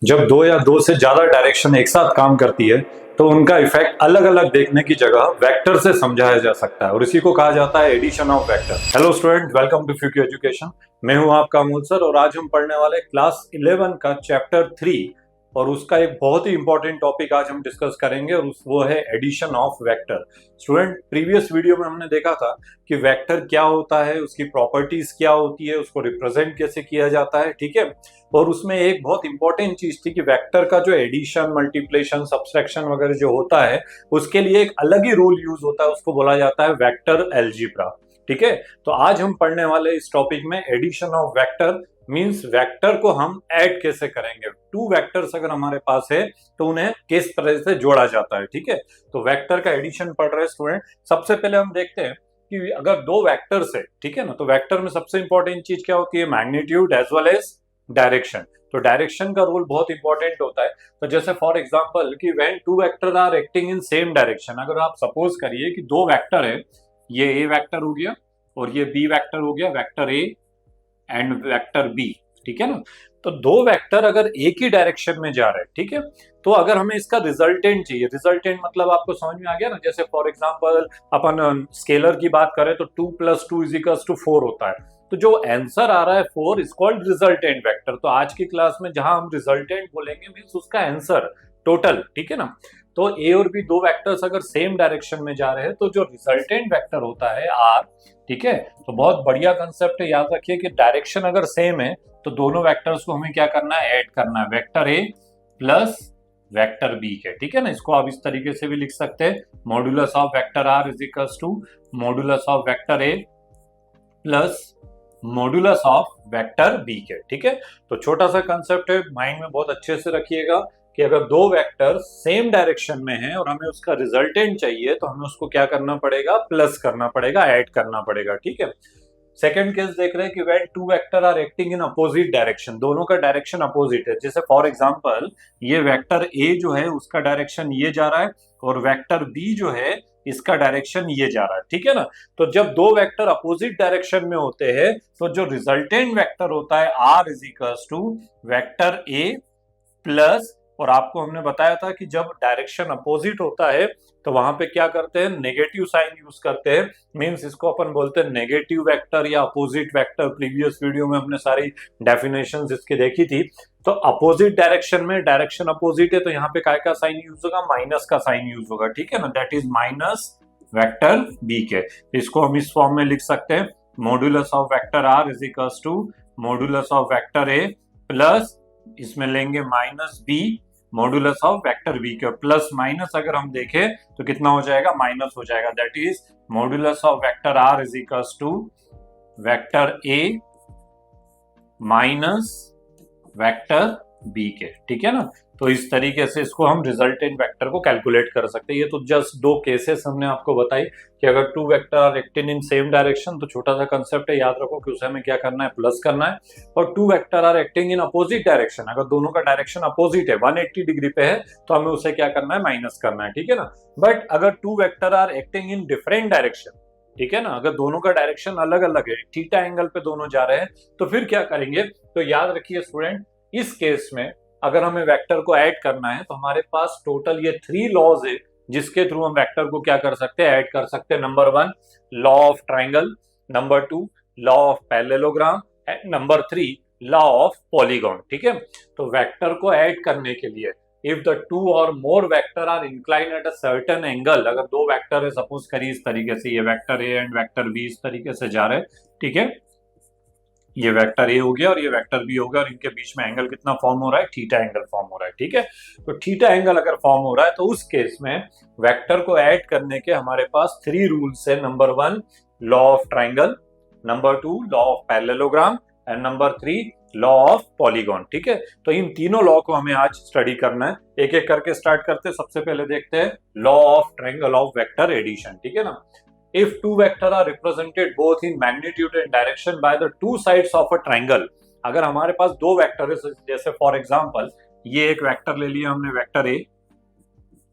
जब दो या दो से ज्यादा डायरेक्शन एक साथ काम करती है तो उनका इफेक्ट अलग अलग देखने की जगह वेक्टर से समझाया जा सकता है और इसी को कहा जाता है addition of vector. Hello student, welcome to फ्यूक्यू एजुकेशन। मैं हूं आपका अमूल सर और आज हम पढ़ने वाले क्लास 11 का चैप्टर 3 और उसका एक बहुत ही इंपॉर्टेंट टॉपिक आज हम डिस्कस करेंगे और वो है addition of vector. Student, previous video में हमने देखा था कि वेक्टर क्या होता है, उसकी प्रॉपर्टीज क्या होती है, उसको रिप्रेजेंट कैसे किया जाता है, ठीक है। और उसमें एक बहुत इंपॉर्टेंट चीज थी कि वेक्टर का जो एडिशन, मल्टीप्लिकेशन, सब्सट्रैक्शन वगैरह जो होता है उसके लिए एक अलग ही रूल यूज होता है, उसको बोला जाता है वेक्टर अलजेब्रा, ठीक है। तो आज हम पढ़ने वाले इस टॉपिक में addition of vector means vector को हम ऐड कैसे करेंगे। टू वेक्टर्स अगर हमारे पास है तो उन्हें किस तरह से जोड़ा जाता है, ठीक है। तो वेक्टर का एडिशन पढ़ रहे हैं स्टूडेंट। सबसे पहले हम देखते हैं कि अगर दो वेक्टर्स है, ठीक है ना, तो वेक्टर में सबसे इंपॉर्टेंट चीज क्या होती है, magnitude as well as direction. तो डायरेक्शन का रोल बहुत इंपॉर्टेंट होता है। तो जैसे फॉर एग्जांपल कि when two vector are acting in same direction, अगर आप सपोज करिए कि दो वेक्टर है, ये ए वेक्टर हो गया और ये बी वेक्टर हो गया, vector A and vector B, ठीक है ना। तो दो वेक्टर अगर एक ही डायरेक्शन में जा रहे हैं, ठीक है, तो अगर हमें इसका रिजल्टेंट चाहिए, रिजल्टेंट मतलब आपको समझ में आ गया ना। जैसे फॉर एग्जांपल अपन स्केलर की बात करें तो 2 + 2 = 4 होता है। तो जो आंसर आ रहा है 4 इज कॉल्ड रिजल्टेंट वेक्टर। तो आज की क्लास में जहां हम रिजल्टेंट बोलेंगे मींस उसका आंसर टोटल, ठीक है ना। तो ए और बी दो वेक्टर्स अगर सेम डायरेक्शन में जा रहे हैं तो जो रिजल्टेंट वेक्टर होता है आर, ठीक है। तो बहुत बढ़िया कंसेप्ट है, याद रखिए कि डायरेक्शन अगर सेम है तो दोनों वेक्टर्स को हमें क्या करना है, ऐड करना है, vector A plus vector B के, ठीक है ना। इसको आप इस तरीके से भी लिख सकते हैं, modulus of vector R is equals to modulus of vector A plus modulus of vector B के, ठीक है। तो छोटा सा कंसेप्ट है, माइंड में बहुत अच्छे से रखिएगा कि अगर दो वेक्टर सेम डायरेक्शन में हैं और हमें उसका रिजल्टेंट चाहिए तो हमें उसको क्या करना पड़ेगा, प्लस करना पड़ेगा, ऐड करना पड़ेगा, ठीक है। सेकंड केस देख रहे हैं कि when two vector are acting in opposite direction, दोनों का डायरेक्शन अपोजिट है। जैसे फॉर एग्जांपल ये वेक्टर ए जो है उसका डायरेक्शन ये जा रहा है और वेक्टर बी जो है इसका डायरेक्शन ये जा रहा है, ठीक है ना। तो जब दो वेक्टर अपोजिट डायरेक्शन में होते हैं तो जो रिजल्टेंट वेक्टर होता है R is equals to vector A plus, और आपको हमने बताया था कि जब डायरेक्शन अपोजिट होता है तो वहां पे क्या करते हैं, नेगेटिव साइन यूज करते हैं। मींस इसको अपन बोलते हैं नेगेटिव वेक्टर या अपोजिट वेक्टर। प्रीवियस वीडियो में हमने सारी डेफिनेशंस इसकी देखी थी। तो अपोजिट डायरेक्शन में, डायरेक्शन अपोजिट है तो यहाँ पे काय का साइन यूज होगा, माइनस का साइन यूज होगा, ठीक है ना। That is minus vector B के। इसको हम इस फॉर्म में लिख सकते हैं, modulus of vector R is equals to modulus of vector A plus, इसमें लेंगे minus B modulus of vector B के। प्लस माइनस अगर हम देखें तो कितना हो जाएगा, माइनस हो जाएगा। That is modulus of vector R is equals to vector A minus vector B के, ठीक है ना। तो इस तरीके से इसको हम रिजल्टेंट वेक्टर को कैलकुलेट कर सकते हैं। ये तो जस्ट दो केसेस हमने आपको बताई कि अगर two vector are acting in same direction, तो छोटा सा कंसेप्ट है, याद रखो कि उसे हमें क्या करना है, प्लस करना है। और two vector are acting in opposite direction, अगर दोनों का डायरेक्शन अपोजिट है, 180 डिग्री पे है, तो हमें उसे क्या करना है, माइनस करना है, ठीक है ना। बट अगर two vector are acting in different direction, ठीक है ना, अगर दोनों का डायरेक्शन अलग अलग है, थीटा एंगल पे दोनों जा रहे हैं, तो फिर क्या करेंगे। तो याद रखिए स्टूडेंट, इस केस में अगर हमें वेक्टर को ऐड करना है तो हमारे पास टोटल ये 3 लॉज है जिसके थ्रू हम वेक्टर को क्या कर सकते हैं, ऐड कर सकते हैं। Number 1 law of triangle, number 2 law of parallelogram and number 3 law of polygon, ठीक है। तो वेक्टर को ऐड करने के लिए इफ द टू और more vector are incline at a certain angle, अगर दो वेक्टर है, सपोज करिए इस तरीके से, ये vector A and vector B इस तरीके से जा रहे हैं, ठीक है। ये वेक्टर ए हो गया और ये वेक्टर बी हो गया और इनके बीच में एंगल कितना फॉर्म हो रहा है, थीटा एंगल फॉर्म हो रहा है, ठीक है। तो थीटा एंगल अगर फॉर्म हो रहा है तो उस केस में वेक्टर को ऐड करने के हमारे पास 3 रूल्स है। Number 1 law of triangle, number 2 law of parallelogram and number 3 law of polygon, ठीक है। तो इन तीनों लॉ को हमें आज स्टडी करना है, एक एक करके स्टार्ट करते हैं। सबसे पहले देखते हैं law of triangle of vector addition, ठीक है ना। If two vectors are represented both in magnitude and direction by the two sides of a triangle, अगर हमारे पास दो वेक्टर है, जैसे फॉर एग्जांपल ये एक वेक्टर ले लिया हमने, वेक्टर ए,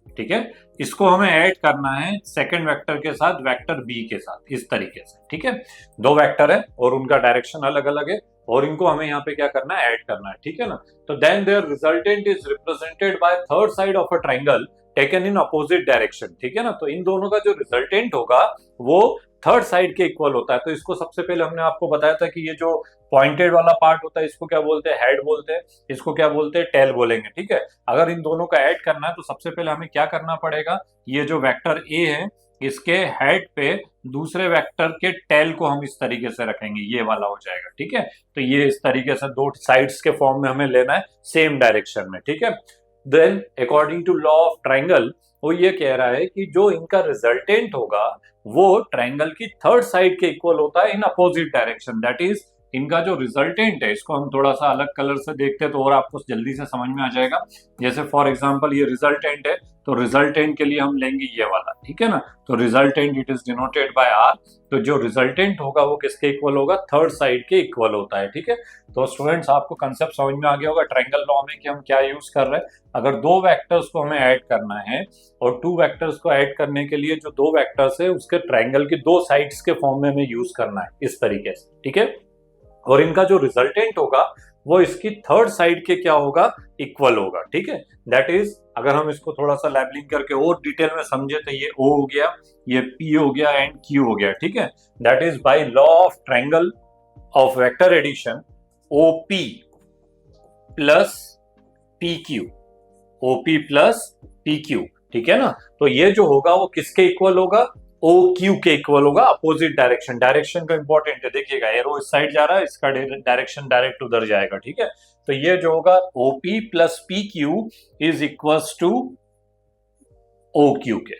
ठीक है, इसको हमें ऐड करना है सेकंड वेक्टर के साथ, वेक्टर बी के साथ, इस तरीके से, ठीक है। दो वेक्टर है और उनका डायरेक्शन अलग अलग है, और इनको हमें यहाँ पे क्या करना है, ऐड करना है, ठीक है ना। तो then their resultant is represented by third side of a triangle taken in opposite direction, ठीक है ना। तो इन दोनों का जो रिजल्टेंट होगा वो थर्ड साइड के इक्वल होता है। तो इसको सबसे पहले हमने आपको बताया था कि ये जो पॉइंटेड वाला पार्ट होता है इसको क्या बोलते हैं, हेड बोलते हैं, इसको क्या बोलते हैं, टेल बोलेंगे, ठीक है। अगर इन दोनों का ऐड करना है तो सबसे पहले हमें क्या करना पड़ेगा, ये जो वेक्टर ए है इसके हेड पे दूसरे वेक्टर के टेल को हम इस तरीके से रखेंगे, ये वाला हो जाएगा, ठीक है। तो ये इस तरीके से दो साइड्स के फॉर्म में हमें लेना है सेम डायरेक्शन में, ठीक है। Then according to law of triangle वो ये कह रहा है कि जो इनका रिजल्टेंट होगा वो ट्राइंगल की थर्ड साइड के इक्वल होता है इन अपोजिट डायरेक्शन। दैट इज इनका जो रिजल्टेंट है इसको हम थोड़ा सा अलग कलर से देखते हैं तो और आपको जल्दी से समझ में आ जाएगा। जैसे फॉर एग्जांपल ये रिजल्टेंट है, तो रिजल्टेंट के लिए हम लेंगे ये वाला, ठीक है ना। तो resultant it is denoted by R. तो जो रिजल्टेंट होगा वो किसके इक्वल होगा, थर्ड साइड के इक्वल होता है, ठीक है। तो स्टूडेंट्स आपको कंसेप्ट समझ में आ गया होगा ट्रायंगल लॉ में कि हम क्या यूज कर रहे हैं। अगर दो वेक्टर्स को हमें ऐड करना है और टू वेक्टर्स को ऐड करने के लिए जो दो वेक्टर्स है उसके ट्रायंगल की दो साइड्स के फॉर्म में हमें यूज करना है इस तरीके से, ठीक है। और इनका जो रिजल्टेंट होगा वो इसकी थर्ड साइड के क्या होगा, इक्वल होगा, ठीक है। दैट इज अगर हम इसको थोड़ा सा लेबलिंग करके और डिटेल में समझे तो ये O हो गया, ये P हो गया एंड Q हो गया, ठीक है। That is by law of triangle of vector addition OP plus PQ, OP plus PQ, ठीक है ना। तो ये जो होगा वो किसके इक्वल होगा, OQ के इक्वल होगा, अपोजिट डायरेक्शन। डायरेक्शन का इंपॉर्टेंट है, देखिएगा एरो इस साइड जा रहा है, इसका डायरेक्शन डायरेक्ट उधर जाएगा, ठीक है। तो ये जो होगा OP plus PQ is equals to OQ के,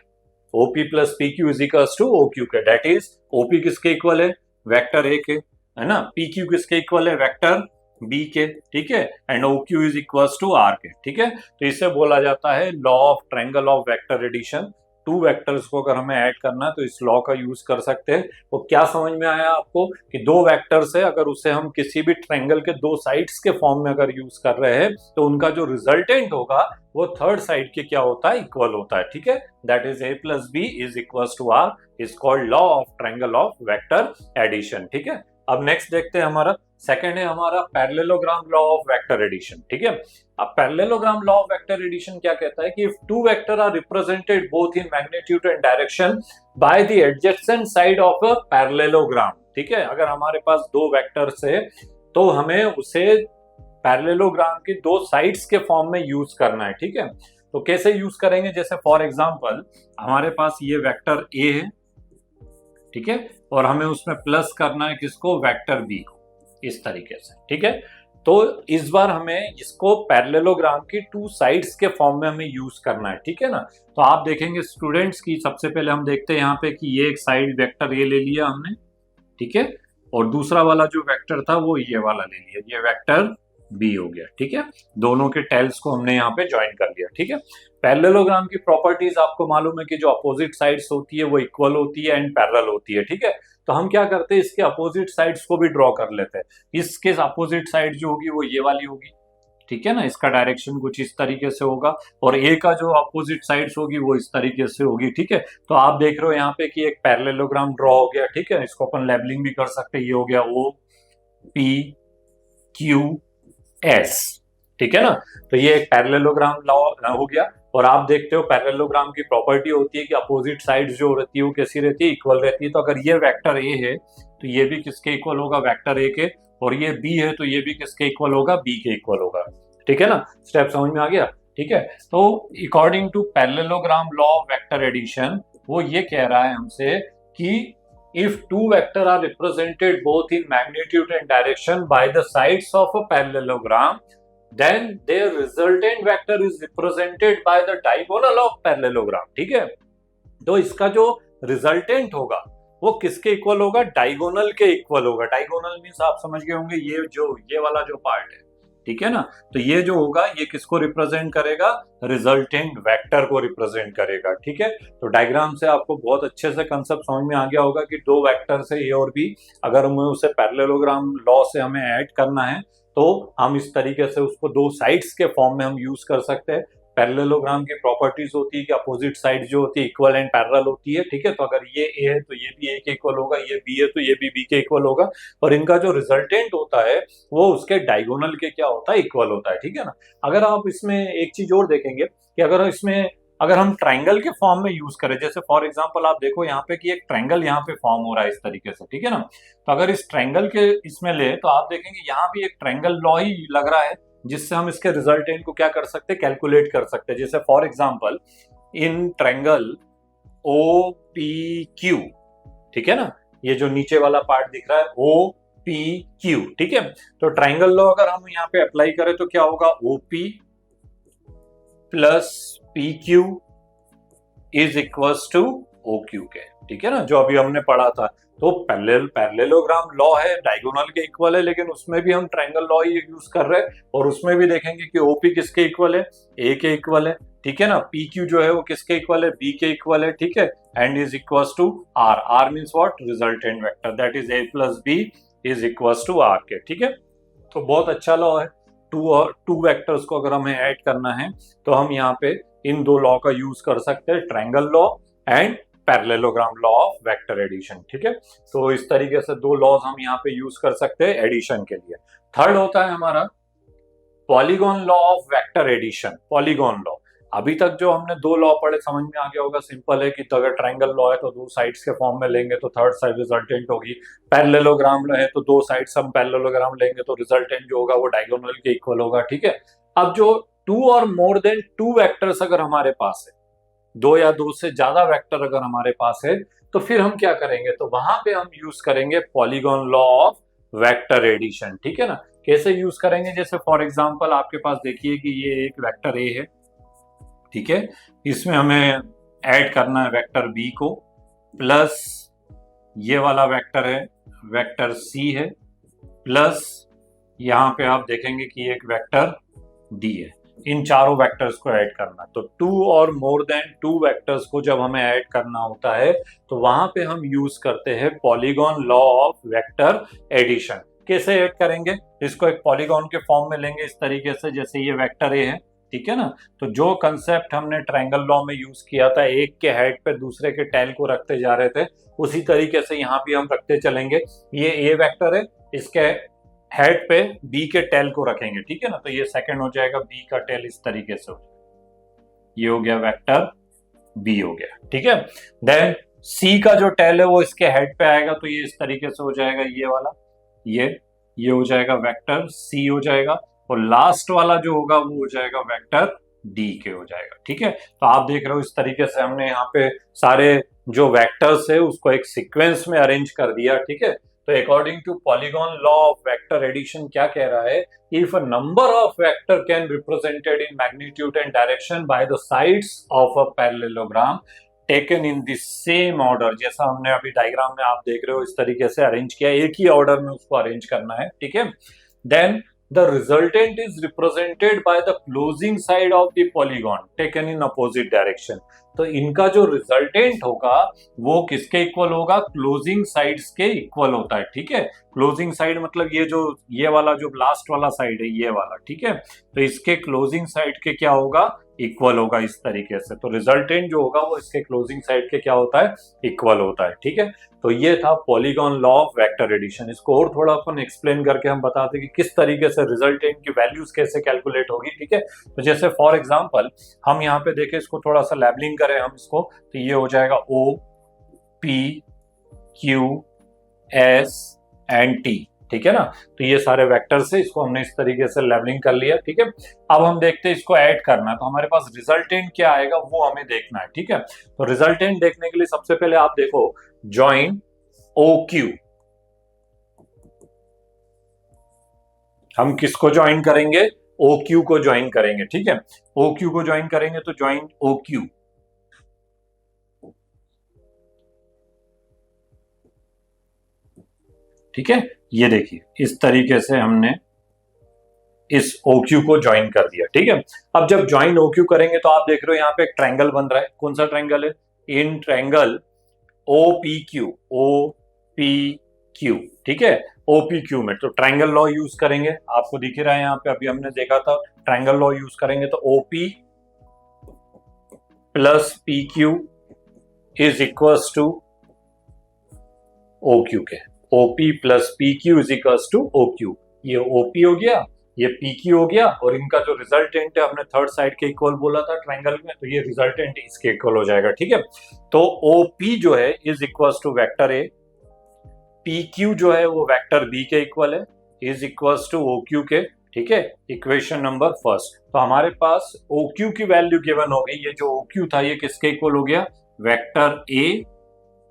OP plus PQ is equals to OQ के। दैट इज OP किसके इक्वल है, वेक्टर A के, है ना। PQ किसके इक्वल है, वेक्टर B के, ठीक है। And OQ is equals to R के, ठीक है। तो इसे बोला जाता है law of triangle of vector addition. Two vectors को अगर हमें ऐड करना है तो इस लॉ का यूज कर सकते हैं। तो क्या समझ में आया आपको कि दो वेक्टर्स है, अगर उसे हम किसी भी ट्रायंगल के दो साइड्स के फॉर्म में अगर यूज कर रहे हैं तो उनका जो रिजल्टेंट होगा वो थर्ड साइड के क्या होता है, इक्वल होता है, ठीक है। That is A plus B is equals to R is called law of triangle of vector addition, ठीक है। अब नेक्स्ट देखते हैं, हमारा सेकंड है हमारा parallelogram law of vector addition, ठीक है। अब parallelogram law of vector addition क्या कहता है कि if two vector are represented both in magnitude and direction by the adjacent side of a parallelogram, ठीक है। अगर हमारे पास दो वेक्टर्स है तो हमें उसे पैरेललोग्राम की दो साइड्स के फॉर्म में यूज करना है, ठीक है। तो कैसे यूज करेंगे, जैसे फॉर एग्जांपल हमारे पास ये वेक्टर A है, ठीक है, और हमें उसमें प्लस करना है किसको, वेक्टर B को, इस तरीके से, ठीक है। तो इस बार हमें इसको पैरेललोग्राम की टू साइड्स के फॉर्म में हमें यूज करना है, ठीक है ना। तो आप देखेंगे स्टूडेंट्स की सबसे पहले हम देखते हैं यहाँ पे कि ये एक साइड वेक्टर A ले लिया हमने, ठीक है, और दूसरा वाला जो वेक्टर था वो ये वाला ले लिया, ये वेक्टर B हो गया, ठीक है। दोनों के टेल्स को हमने यहाँ पे ज्वाइन कर लिया, ठीक है। पैरेललोग्राम की प्रॉपर्टीज आपको मालूम है कि जो अपोजिट साइड्स होती है वो इक्वल होती है एंड पैरेलल होती है, ठीक है। तो हम क्या करते हैं, इसके अपोजिट साइड्स को भी ड्रॉ कर लेते हैं। इसके अपोजिट साइड जो होगी वो ये वाली होगी, ठीक है ना, इसका डायरेक्शन कुछ इस तरीके से होगा, और A का जो अपोजिट साइड्स होगी वो इस तरीके से होगी, ठीक है। तो आप देख रहे हो यहाँ पे कि एक पैरेललोग्राम ड्रॉ हो गया, ठीक है। इसको अपन लेबलिंग भी कर सकते हैं, ये हो गया OPQS, ठीक है ना। तो ये एक पैरेललोग्राम लॉ हो गया। और आप देखते हो पैरेललोग्राम की प्रॉपर्टी होती है कि अपोजिट साइड्स जो रहती है वो कैसी रहती है, इक्वल रहती है। तो अगर ये वेक्टर A है तो ये भी किसके इक्वल होगा, वेक्टर A के, और ये B है तो ये भी किसके इक्वल होगा, B के इक्वल होगा, ठीक है ना। स्टेप समझ में आ गया, ठीक है। तो according to parallelogram law of vector addition वो ये कह रहा है हमसे कि if two vector are represented both in magnitude and direction by the sides of a parallelogram, then their resultant vector is represented by the diagonal of parallelogram, ठीक है। तो इसका जो रिजल्टेंट होगा वो किसके इक्वल होगा, डायगोनल के इक्वल होगा। डायगोनल मींस आप समझ गए होंगे ये वाला जो पार्ट है, ठीक है ना। तो ये जो होगा ये किसको रिप्रेजेंट करेगा, रिजल्टेंट वेक्टर को रिप्रेजेंट करेगा, ठीक है। तो डायग्राम से आपको बहुत अच्छे से कंसेप्ट समझ में आ गया होगा कि दो वेक्टर से A और B, अगर हमें उसे पैरेललोग्राम लॉ से हमें ऐड करना है तो हम इस तरीके से उसको दो साइड्स के फॉर्म में हम यूज कर सकते हैं। पैरेललोग्राम की प्रॉपर्टीज होती है कि अपोजिट साइड जो होती है इक्वल एंड पैरेलल होती है, ठीक है। तो अगर ये ए है तो ये भी ए के इक्वल होगा, ये बी है तो ये भी बी के इक्वल होगा, और इनका जो रिजल्टेंट होता है वो उसके डायगोनल के क्या होता है, इक्वल होता है, ठीक है ना। अगर आप इसमें एक चीज और देखेंगे कि अगर हम ट्राइंगल के फॉर्म में यूज करें, जैसे फॉर एग्जांपल आप देखो यहाँ पे कि एक ट्राइंगल यहाँ पे फॉर्म हो रहा है इस तरीके से, ठीक है ना। तो अगर इस ट्राइंगल के इसमें ले तो आप देखेंगे यहाँ भी एक ट्राइंगल लॉ ही लग रहा है, जिससे हम इसके रिजल्टेंट को क्या कर सकते हैं, कैलकुलेट कर सकते हैं। जैसे for example in triangle O P Q, ठीक है ना, ये जो नीचे वाला पार्ट दिख रहा है ओ पी क्यू, ठीक है। तो ट्राइंगल लॉ अगर हम यहाँ पे अप्लाई करें तो क्या होगा, OP plus P Q is equal to O Q के, ठीक है ना, जो अभी हमने पढ़ा था। तो पैरेललोग्राम लॉ है, डायगोनल के इक्वल है, लेकिन उसमें भी हम ट्राइंगल लॉ ही यूज कर रहे हैं, और उसमें भी देखेंगे कि ओपी किसके इक्वल है, ए के इक्वल है, ठीक है ना। पी क्यू जो है वो किसके इक्वल है, बी के इक्वल है, ठीक है, and is equal to R. R means what, resultant vector, that is A plus B is equal to R के, ठीक है। तो बहुत अच्छा लॉ है। टू वेक्टर्स को अगर हमें ऐड करना है तो हम यहाँ पे इन दो लॉ का यूज कर सकते हैं, triangle law and parallelogram law of vector addition, ठीक है। तो इस तरीके से दो लॉज हम यहाँ पे यूज कर सकते हैं एडिशन के लिए। थर्ड होता है हमारा polygon law of vector addition. Polygon law, अभी तक जो हमने दो लॉ पढ़े समझ में आ गया होगा, सिंपल है कि तो अगर ट्रायंगल लॉ है तो दो साइड्स के फॉर्म में लेंगे तो थर्ड साइड रिजल्टेंट होगी, पैरेललोग्राम है तो दो साइड्स हम पैरेललोग्राम लेंगे तो रिजल्टेंट जो होगा वो डायगोनल के इक्वल होगा, ठीक है। अब जो टू और मोर देन टू वेक्टर्स अगर हमारे पास है, दो या दो से ज्यादा वेक्टर अगर हमारे पास है, तो फिर हम क्या करेंगे, तो वहां पे हम यूज करेंगे polygon law of vector addition, ठीक है ना। कैसे यूज करेंगे, जैसे फॉर एग्जांपल आपके पास देखिए कि ये एक वेक्टर ए है, ठीक है, इसमें हमें ऐड करना है वेक्टर बी को, प्लस ये वाला वेक्टर है वेक्टर सी है, प्लस यहाँ पे आप देखेंगे कि एक वेक्टर डी है। इन चारों वेक्टर्स को ऐड करना है। तो टू और मोर देन टू वेक्टर्स को जब हमें ऐड करना होता है तो वहां पे हम यूज करते हैं polygon law of vector addition. कैसे ऐड करेंगे, इसको एक पॉलीगॉन के फॉर्म में लेंगे इस तरीके से, जैसे ये वेक्टर ए है, ठीक है ना। तो जो कंसेप्ट हमने ट्रायंगल लॉ में यूज किया था, एक के हेड पे दूसरे के टेल को रखते जा रहे थे, उसी तरीके से यहाँ भी हम रखते चलेंगे। ये ए वेक्टर है, इसके हेड पे बी के टेल को रखेंगे, ठीक है ना। तो ये सेकंड हो जाएगा, बी का टेल इस तरीके से हो जाएगा, ये हो गया वेक्टर बी हो गया, ठीक है। देन सी का जो टेल है वो इसके हेड पे आएगा, तो ये इस तरीके से हो जाएगा, ये वाला ये हो जाएगा वेक्टर सी हो जाएगा, और लास्ट वाला जो होगा वो हो जाएगा वेक्टर डी के हो जाएगा, ठीक है। तो आप देख रहे हो इस तरीके से हमने यहाँ पे सारे जो वेक्टर्स है उसको एक सीक्वेंस में अरेंज कर दिया, ठीक है। तो according to polygon law of vector addition क्या कह रहा है, if a number of vector can represented in magnitude and direction by the sides of a parallelogram taken in the same order, जैसा हमने अभी डायग्राम में आप देख रहे हो इस तरीके से अरेंज किया, एक ही ऑर्डर में उसको अरेंज करना है, ठीक है। Then the resultant is represented by the closing side of the polygon taken in opposite direction। तो इनका जो रिजल्टेंट होगा वो किसके इक्वल होगा, क्लोजिंग साइड्स के इक्वल होता है, ठीक है। क्लोजिंग साइड मतलब ये वाला जो लास्ट वाला साइड है ये वाला, ठीक है। तो इसके क्लोजिंग साइड के क्या होगा, इक्वल होगा इस तरीके से। तो रिजल्टेंट जो होगा वो इसके क्लोजिंग साइड के क्या होता है, इक्वल होता है, ठीक है। तो ये था polygon law of vector addition. इसको और थोड़ा अपन एक्सप्लेन करके हम बताते कि किस तरीके से रिजल्टेंट की वैल्यूज कैसे कैलकुलेट होगी, ठीक है। तो जैसे फॉर एग्जांपल हम यहाँ पे देखें, इसको थोड़ा सा लेबलिंग करें हम इसको, तो ये हो जाएगा O P Q S and T, ठीक है ना। तो ये सारे वेक्टर्स है, इसको हमने इस तरीके से लेबलिंग कर लिया, ठीक है। अब हम देखते हैं इसको ऐड करना है, तो हमारे पास रिजल्टेंट क्या आएगा वो हमें देखना है, ठीक है। तो रिजल्टेंट देखने के लिए सबसे पहले आप देखो जॉइन ओ क्यू, हम किसको ज्वाइन करेंगे, ओ क्यू को ज्वाइन करेंगे, ठीक है। ओ क्यू को ज्वाइन करेंगे तो ज्वाइन ओ क्यू, ठीक है। ये देखिए इस तरीके से हमने इस OQ को ज्वाइन कर दिया, ठीक है। अब जब ज्वाइन OQ करेंगे तो आप देख रहे हो यहाँ पे एक ट्रायंगल बन रहा है, कौन सा ट्रायंगल है, इन ट्रायंगल OPQ, OPQ, ठीक है। OPQ में तो ट्रायंगल लॉ यूज करेंगे, आपको दिख रहा है यहाँ पे, अभी हमने देखा था ट्रायंगल लॉ यूज करेंगे तो OP plus P Q is equals to O Q के। OP plus P Q is equals to O Q. ये ओपी हो गया, ये पी क्यू हो गया, और इनका जो रिजल्टेंट है हमने थर्ड साइड के इक्वल बोला था ट्रायंगल में, तो ये रिजल्टेंट इसके इक्वल हो जाएगा। ठीक है, तो ओपी जो है is equals to vector A, P Q जो है वो वेक्टर बी के इक्वल है, is equals to O Q के। ठीक है, इक्वेशन नंबर फर्स्ट। तो हमारे पास ओ क्यू की वैल्यू गिवन हो गई। ये जो ओ क्यू था ये किसके इक्वल हो गया? Vector A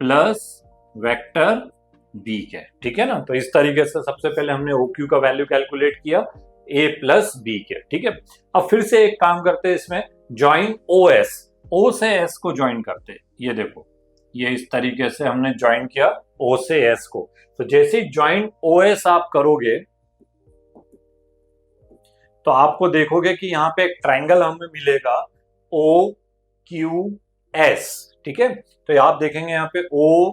plus vector B के। ठीक है ना, तो इस तरीके से सबसे पहले हमने ओ क्यू का वैल्यू कैलकुलेट किया ए प्लस बी के। ठीक है, अब फिर से एक काम करते हैं, इसमें ज्वाइन ओ एस, ओ से एस को ज्वाइन करते हैं। ये देखो, ये इस तरीके से हमने ज्वाइन किया ओ से एस को। तो जैसे ज्वाइन ओ एस आप करोगे तो आपको देखोगे कि यहाँ पे एक ट्रायंगल हमें मिलेगा ओ क्यू एस। ठीक है, तो आप देखेंगे यहाँ पे ओ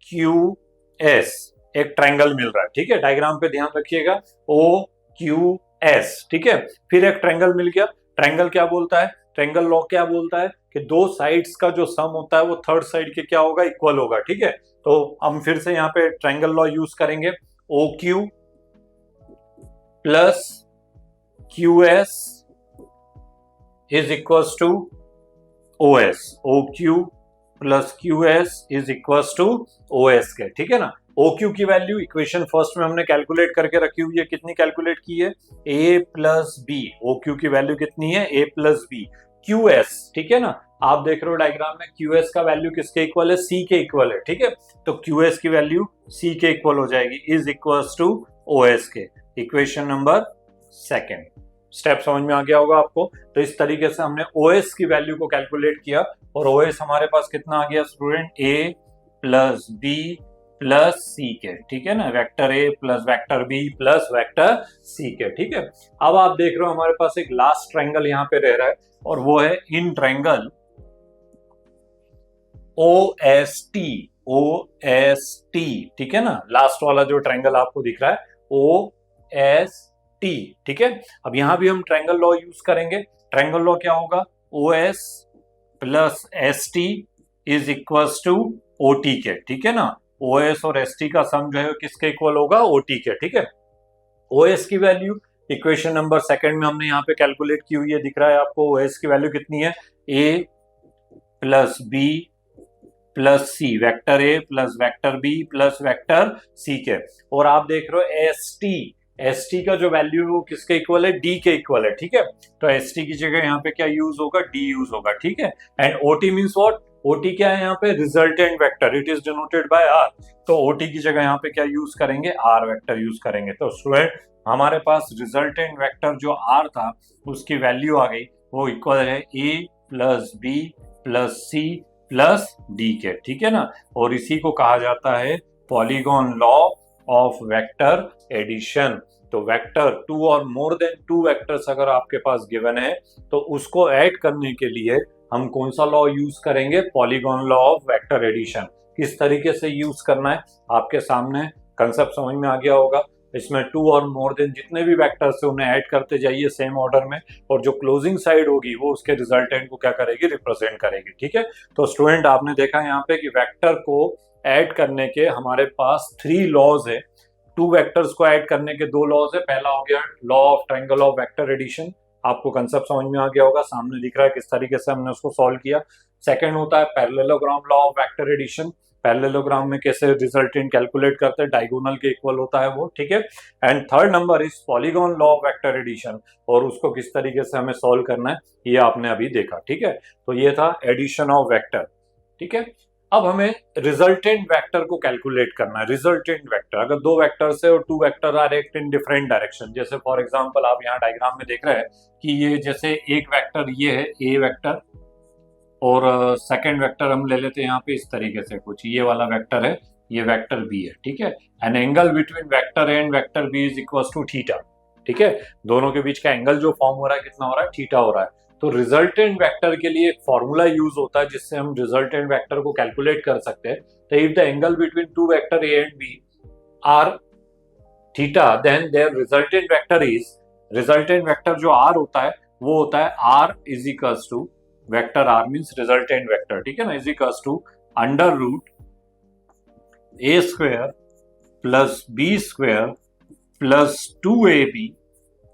क्यू एस एक ट्रायंगल मिल रहा है। ठीक है, डायग्राम पे ध्यान रखिएगा, ओ क्यू एस। ठीक है, फिर एक ट्रायंगल मिल गया। ट्रायंगल क्या बोलता है? ट्रायंगल लॉ क्या बोलता है कि दो साइड्स का जो सम होता है वो थर्ड साइड के क्या होगा? इक्वल होगा। ठीक है, तो हम फिर से यहाँ पे ट्रायंगल लॉ यूज करेंगे, O Q plus Q S is equals to O S. O Q plus Q S is equals to O S के। ठीक है ना, ओ क्यू की वैल्यू इक्वेशन फर्स्ट में हमने कैलकुलेट करके रखी हुई है। कितनी कैलकुलेट की है? A plus B. O Q की वैल्यू कितनी है? A plus B. Q S, ठीक है ना, आप देख रहे हो डायग्राम में, क्यू एस का वैल्यू किसके इक्वल है? सी के इक्वल है। ठीक है, तो क्यू एस की वैल्यू सी के इक्वल हो जाएगी, is equals to O S के। Equation number second. स्टेप समझ में आ गया होगा आपको। तो इस तरीके से हमने OS की वैल्यू को कैलकुलेट किया, और OS हमारे पास कितना आ गया student? A plus B plus C के। ठीक है ना, vector A plus vector B plus vector C के। ठीक है, अब आप देख रहे हो हमारे पास एक लास्ट ट्रायंगल यहाँ पे रह रहा है, और वो है इन ट्रायंगल OST। OST, ठीक है ना, लास्ट वाला जो ट्रायंगल आपको दिख रहा है OST। ठीक है, अब यहां भी हम ट्रायंगल लॉ यूज करेंगे। ट्रायंगल लॉ क्या होगा? OS plus ST is equals to OT के। ठीक है ना, OS और ST का सम जो है किसके इक्वल होगा? OT के। ठीक है, OS की वैल्यू इक्वेशन नंबर सेकंड में हमने यहाँ पे कैलकुलेट की हुई है, दिख रहा है आपको। OS की वैल्यू कितनी है? A plus B plus C, vector A plus vector B plus vector C के। और आप देख रहे हो एस टी का जो वैल्यू है वो किसके इक्वल है? डी के इक्वल है। ठीक है, तो एस टी की जगह यहाँ पे क्या यूज होगा? डी यूज होगा। ठीक है, and OT means what? OT क्या है यहाँ पे? Resultant vector, it is denoted by R. तो ओटी की जगह यहाँ पे क्या यूज करेंगे? आर वेक्टर यूज करेंगे। तो स्टूडेंट हमारे पास रिजल्टेंट वेक्टर जो आर था उसकी वैल्यू आ गई, वो इक्वल है A plus B plus C plus D के। ठीक है ना, और इसी को कहा जाता है polygon law of vector addition. तो वेक्टर टू और मोर देन टू वेक्टर्स अगर आपके पास गिवन है तो उसको ऐड करने के लिए हम कौन सा लॉ यूज करेंगे? Polygon law of vector addition. किस तरीके से यूज करना है आपके सामने कंसेप्ट समझ में आ गया होगा। इसमें टू और मोर देन जितने भी वेक्टर्स है उन्हें ऐड करते जाइए सेम ऑर्डर में, और जो क्लोजिंग साइड होगी वो उसके रिजल्टेंट को क्या करेगी? रिप्रेजेंट करेगी। ठीक है, तो स्टूडेंट आपने देखा यहाँ पे कि वेक्टर को ऐड करने के हमारे पास 3 लॉज है। टू वेक्टर्स को ऐड करने के 2 लॉज है। पहला हो गया law of triangle of vector addition, आपको कंसेप्ट समझ में आ गया होगा, सामने दिख रहा है किस तरीके से हमने उसको सॉल्व किया। सेकंड होता है parallelogram law of vector addition. Parallelogram में कैसे रिजल्टेंट कैलकुलेट करते हैं? डायगोनल के इक्वल होता है वो। ठीक है, and third number is polygon law of vector addition, और उसको किस तरीके से हमें सॉल्व करना है ये आपने अभी देखा। ठीक है, तो ये था एडिशन ऑफ वेक्टर। ठीक है, अब हमें रिजल्टेंट वेक्टर को कैलकुलेट करना है। रिजल्टेंट वेक्टर अगर 2 वेक्टर्स है और 2 vector are act in different direction, जैसे फॉर एग्जांपल आप यहाँ डायग्राम में देख रहे हैं कि ये जैसे एक वेक्टर ये है ए वेक्टर, और सेकंड वेक्टर हम ले लेते हैं यहाँ पे इस तरीके से, कुछ ये वाला वेक्टर है, ये वेक्टर बी है। ठीक है, an angle between vector A and vector B is equal to theta. ठीक है, दोनों के बीच का एंगल जो फॉर्म हो रहा है कितना हो रहा है? थीटा हो रहा है। तो रिजल्टेंट वेक्टर के लिए एक फॉर्मूला यूज होता है जिससे हम रिजल्टेंट वेक्टर को कैलकुलेट कर सकते हैं। तो if the angle between two vector A and B are theta, then their resultant vector जो आर होता है वो होता है R is equals to vector R means resultant vector, ठीक है ना, is equals to under root A square plus B square plus 2ab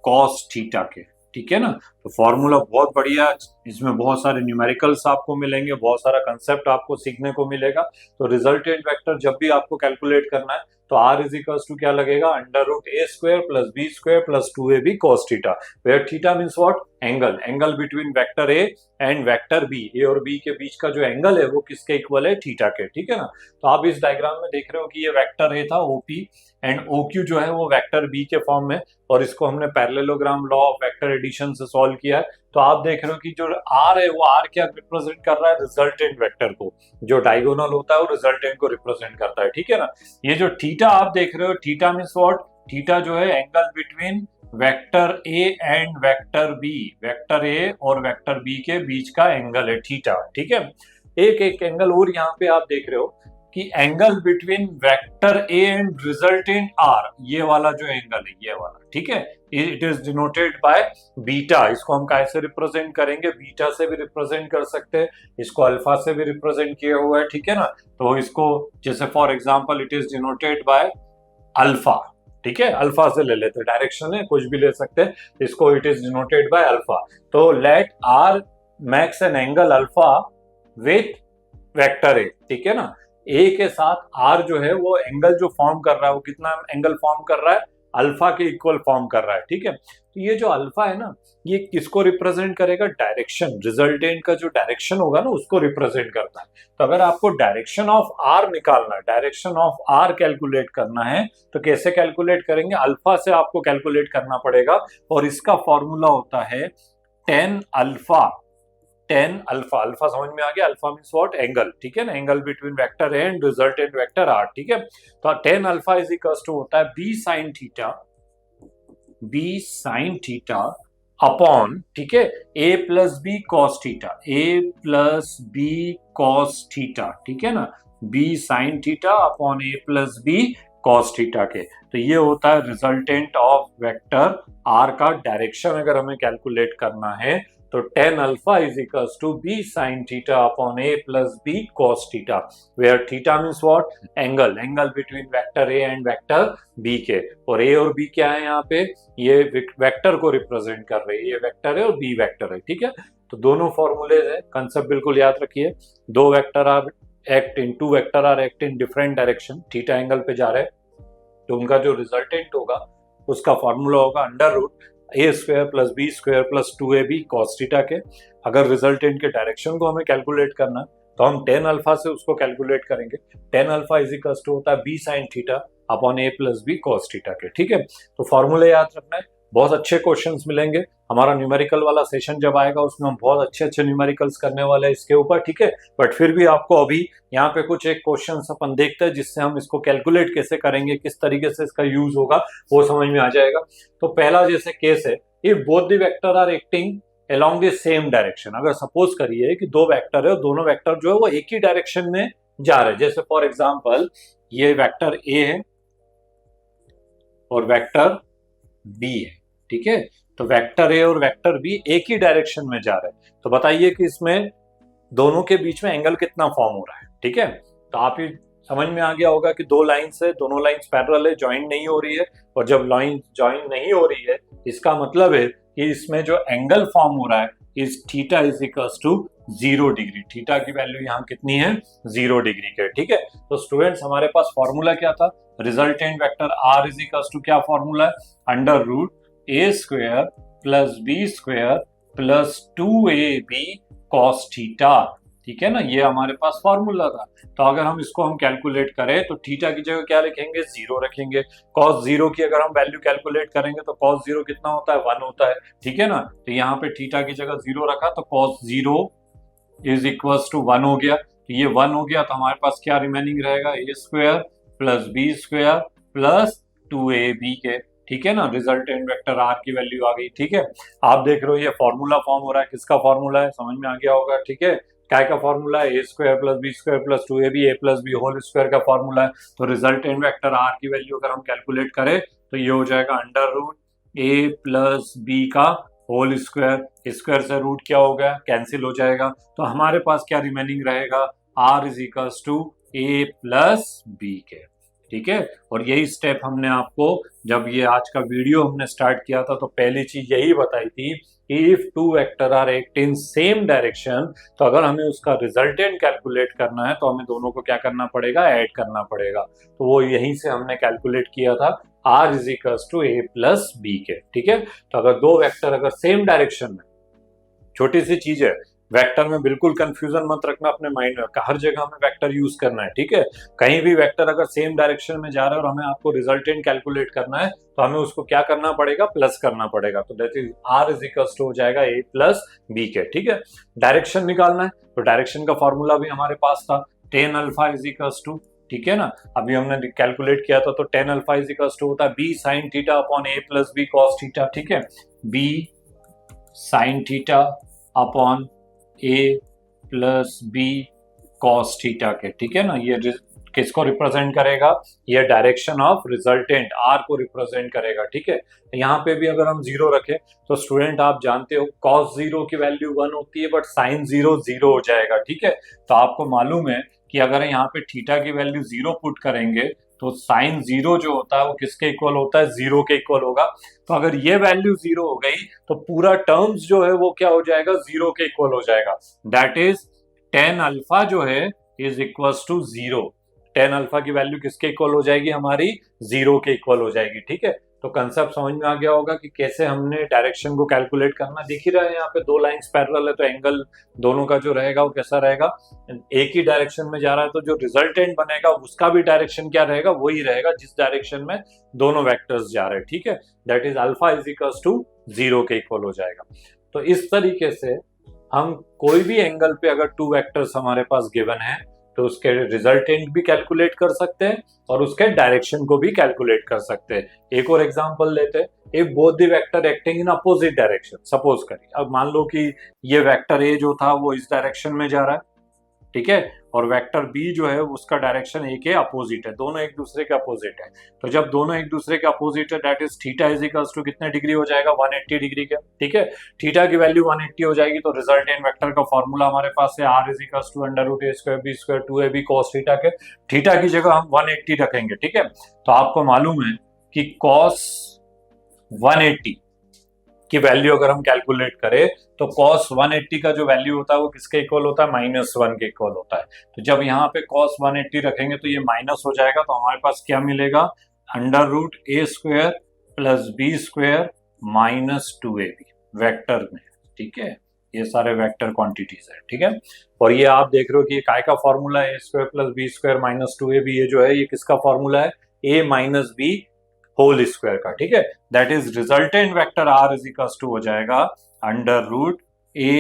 cos theta के, ठीक है ना। तो फॉर्मूला बहुत बढ़िया, इसमें बहुत सारे न्यूमेरिकल्स आपको मिलेंगे, बहुत सारा कंसेप्ट आपको सीखने को मिलेगा। तो रिजल्टेंट वेक्टर जब भी आपको कैलकुलेट करना है तो r इज इक्वल्स टू क्या लगेगा, under root A square plus B square plus 2ab cos theta, where theta means what, angle, angle between vector A and vector B, A और B के बीच का जो एंगल है वो किसके इक्वल है, थीटा के, ठीक है ना। तो आप इस डायग्राम में देख रहे हो कि ये वेक्टर ए था ओपी एंड ओक्यू जो है वो वेक्टर बी के फॉर्म में, और इसको हमने parallelogram law of vector addition से सॉल्व किया है। तो आप देख रहे हो कि जो आर है वो आर क्या रिप्रेजेंट कर रहा है, रिजल्टेंट वेक्टर को, जो डायगोनल होता है वो रिजल्टेंट को रिप्रेजेंट करता है, ठीक है ना। ये जो थीटा आप देख रहे हो, थीटा मींस व्हाट, थीटा जो है angle between vector A and vector B, vector A और वेक्टर बी के बीच का एंगल है थीटा, ठीक है। एक एंगल और यहाँ पे आप देख रहे हो कि angle between vector A and resultant R, ये वाला जो एंगल है ये वाला, ठीक है, it is denoted by beta. इसको हम कैसे रिप्रेजेंट करेंगे, बीटा से भी रिप्रेजेंट कर सकते हैं, इसको अल्फा से भी रिप्रेजेंट किया हुआ है, ठीक है ना। तो इसको जैसे for example it is denoted by alpha, ठीक है, अल्फा से ले लेते, डायरेक्शन है कुछ भी ले सकते हैं, इसको it is denoted by alpha. तो let R makes an angle alpha with vector A, ठीक है ना। ए के साथ आर जो है वो एंगल जो फॉर्म कर रहा है वो कितना एंगल फॉर्म कर रहा है, अल्फा के इक्वल फॉर्म कर रहा है, ठीक है। तो ये जो अल्फा है ना, ये किसको रिप्रेजेंट करेगा, डायरेक्शन, रिजल्टेंट का जो डायरेक्शन होगा ना उसको रिप्रेजेंट करता है। तो अगर आपको डायरेक्शन ऑफ आर निकालना है, डायरेक्शन ऑफ आर कैलकुलेट करना है, तो कैसे कैलकुलेट करेंगे, अल्फा से आपको कैलकुलेट करना पड़ेगा, और इसका फॉर्मूला होता है tan alpha, tan alpha, alpha समझ में आ गया, अल्फा मींस व्हाट, एंगल, ठीक है ना, angle between vector A and resultant vector R, ठीक है। तो tan alpha is equals to होता है B sine theta, B sine theta upon, ठीक है, A plus B cos theta, A plus B cos theta, ठीक है ना, B sine theta upon A plus B cos theta के। तो ये होता है रिजल्टेंट ऑफ वेक्टर आर का डायरेक्शन अगर हमें कैलकुलेट करना है, तो tan alpha is equals to B sine theta upon A plus B cos theta, where theta means what, angle, angle between vector A and vector B के, और ए और B क्या है यहाँ पे, ये वेक्टर को रिप्रेजेंट कर रही है, ये वेक्टर है और बी वेक्टर है, ठीक है। तो दोनों फॉर्मूले है, कंसेप्ट बिल्कुल याद रखिए, दो vector are act in, two vector are act in different direction, theta angle पे जा रहे हैं, तो उनका जो रिजल्टेंट होगा उसका फॉर्मूला होगा under root A square plus B square plus 2ab cos theta के। अगर रिजल्टेंट के डायरेक्शन को हमें कैलकुलेट करना है तो हम टेन अल्फा से उसको कैलकुलेट करेंगे, tan alpha is equals to होता है B sine theta upon A plus B cos theta के, ठीक है। तो फॉर्मूले याद रखना है, बहुत अच्छे क्वेश्चंस मिलेंगे, हमारा न्यूमेरिकल वाला सेशन जब आएगा उसमें हम बहुत अच्छे अच्छे न्यूमेरिकल्स करने वाले हैं इसके ऊपर, ठीक है। बट फिर भी आपको अभी यहाँ पे कुछ एक क्वेश्चन अपन देखते हैं जिससे हम इसको कैलकुलेट कैसे करेंगे, किस तरीके से इसका यूज होगा वो समझ में आ जाएगा। तो पहला जैसे केस है, if both the vector are acting along the same direction, अगर सपोज करिए कि दो वेक्टर है और दोनों वेक्टर जो है वो एक ही डायरेक्शन में जा रहे हैं, जैसे फॉर एग्जांपल ये वेक्टर ए है और वेक्टर बी है, ठीक है। तो वेक्टर ए और वेक्टर बी एक ही डायरेक्शन में जा रहे हैं, तो बताइए कि इसमें दोनों के बीच में एंगल कितना फॉर्म हो रहा है, ठीक है। तो आप ये समझ में आ गया होगा कि दो लाइंस है, दोनों लाइंस पैरेलल है, ज्वाइन नहीं हो रही है, और जब लाइन ज्वाइन नहीं हो रही है इसका मतलब है कि इसमें जो एंगल फॉर्म हो रहा है is theta is equals to 0 degree, theta की वैल्यू यहाँ कितनी है, 0 डिग्री के, ठीक है। तो स्टूडेंट्स हमारे पास फॉर्मूला क्या था, resultant vector R is equals to क्या फॉर्मूला है, under root A square plus B square plus 2ab cos theta, ठीक है ना, ये हमारे पास फॉर्मूला था। तो अगर हम इसको हम कैलकुलेट करें तो थीटा की जगह क्या लिखेंगे, 0 रखेंगे, cos 0 की अगर हम वैल्यू कैलकुलेट करेंगे तो cos 0 कितना होता है, 1 होता है, ठीक है ना। तो यहाँ पे थीटा की जगह 0 रखा तो cos 0 इज इक्वल्स टू 1 हो गया, तो ये 1 हो गया, तो हमारे पास क्या रिमेनिंग रहेगा, A square plus B square plus 2ab के, ठीक है ना, रिजल्टेंट वेक्टर आर की वैल्यू आ गई, ठीक है। आप देख रहे हो ये फॉर्मूला फॉर्म हो रहा है, किसका फॉर्मूला है, समझ में आ गया होगा, ठीक है। क्या का फॉर्मूला है, A square plus B square plus 2ab, A plus B whole square का फॉर्मूला है। तो रिजल्टेंट वेक्टर आर की वैल्यू अगर हम कैलकुलेट करें तो ये हो जाएगा under root A plus B का होल स्क्वायर, स्क्वायर से रूट क्या हो गया, कैंसिल हो जाएगा, तो हमारे पास क्या रिमेनिंग रहेगा, r is equals to a plus B के। ठीक है, और यही स्टेप हमने आपको जब ये आज का वीडियो हमने स्टार्ट किया था तो पहली चीज यही बताई थी कि if two vector are act in same direction, तो अगर हमें उसका रिजल्टेंट कैलकुलेट करना है तो हमें दोनों को क्या करना पड़ेगा, ऐड करना पड़ेगा। तो वो यहीं से हमने कैलकुलेट किया था r is equals to a plus B के। ठीक है, तो अगर दो वेक्टर अगर सेम डायरेक्शन में, छोटी सी चीज है, वेक्टर में बिल्कुल कंफ्यूजन मत रखना अपने माइंड में, हर जगह हमें वेक्टर यूज करना है। ठीक है, कहीं भी वेक्टर अगर सेम डायरेक्शन में जा रहा है और हमें आपको रिजल्टेंट कैलकुलेट करना है तो हमें उसको क्या करना पड़ेगा, प्लस करना पड़ेगा। तो that is r is equals to हो जाएगा a प्लस बी के। ठीक है, डायरेक्शन निकालना है तो डायरेक्शन का फॉर्मूला भी हमारे पास था, tan alpha is equals to, ठीक है ना, अभी हमने कैलकुलेट किया था, तो tan alpha is equals to होता है b sine theta upon a plus b cos theta. ठीक है, b sine theta upon a plus B cos theta के। ठीक है ना, ये किसको रिप्रेजेंट करेगा, ये डायरेक्शन ऑफ रिजल्टेंट r को रिप्रेजेंट करेगा। ठीक है, यहाँ पे भी अगर हम जीरो रखें तो स्टूडेंट आप जानते हो कॉस जीरो की वैल्यू 1 होती है बट साइन जीरो 0 हो जाएगा। ठीक है, तो आपको मालूम है कि अगर यहाँ पे थीटा की वैल्यू 0 पुट करेंगे तो साइन 0 जो होता है वो किसके इक्वल होता है, 0 के इक्वल होगा। तो अगर ये वैल्यू 0 हो गई तो पूरा टर्म्स जो है वो क्या हो जाएगा, 0 के इक्वल हो जाएगा। दैट इज टेन अल्फा जो है is equals to 0। Tan alpha की वैल्यू किसके इक्वल हो जाएगी, हमारी 0 के इक्वल हो जाएगी। ठीक है, तो कंसेप्ट समझ में आ गया होगा कि कैसे हमने डायरेक्शन को कैलकुलेट करना। दिख ही रहा है यहाँ पे दो लाइंस पैरेलल है तो एंगल दोनों का जो रहेगा वो कैसा रहेगा, एक ही डायरेक्शन में जा रहा है, तो जो रिजल्टेंट बनेगा उसका भी डायरेक्शन क्या रहेगा, वही रहेगा जिस डायरेक्शन में दोनों वेक्टर्स जा रहे हैं। ठीक है, that is alpha is equals to 0 के इक्वल हो जाएगा। तो इस तरीके से हम कोई भी एंगल पे अगर टू वेक्टर्स हमारे पास गिवन है तो उसके रिजल्टेंट भी कैलकुलेट कर सकते हैं और उसके डायरेक्शन को भी कैलकुलेट कर सकते हैं। एक और एग्जांपल लेते हैं, if both the vector acting in opposite direction, suppose करिए अब मान लो कि ये वेक्टर ए जो था वो इस डायरेक्शन में जा रहा है, ठीक है, और वेक्टर बी जो है उसका डायरेक्शन ए के अपोजिट है, दोनों एक दूसरे के अपोजिट है। तो जब दोनों एक दूसरे के अपोजिट है that is theta is equals to कितने डिग्री हो जाएगा, 180 डिग्री का। ठीक है, थीटा की वैल्यू 180 हो जाएगी तो रिजल्टेंट वेक्टर का फॉर्मूला हमारे पास है r is equals to under root a square b square 2ab cos theta के। थीटा की जगह हम 180 रखेंगे। ठीक है, तो आपको मालूम है कि cos 180 की वैल्यू अगर हम कैलकुलेट करें तो cos 180 का जो वैल्यू होता है वो किसके इक्वल होता है, -1 के इक्वल होता है। तो जब यहाँ पे cos 180 रखेंगे तो ये माइनस हो जाएगा, तो हमारे पास क्या मिलेगा, under root a square plus b square minus 2ab vector में। ठीक है, ये सारे वेक्टर क्वांटिटीज है। ठीक है, और ये आप देख रहे हो कि ये काय का फॉर्मूला है, a square plus b square minus 2ab, ये जो है ये किसका फॉर्मूला है, a minus b whole square का। ठीक है, that is resultant vector r is equals to हो जाएगा under root a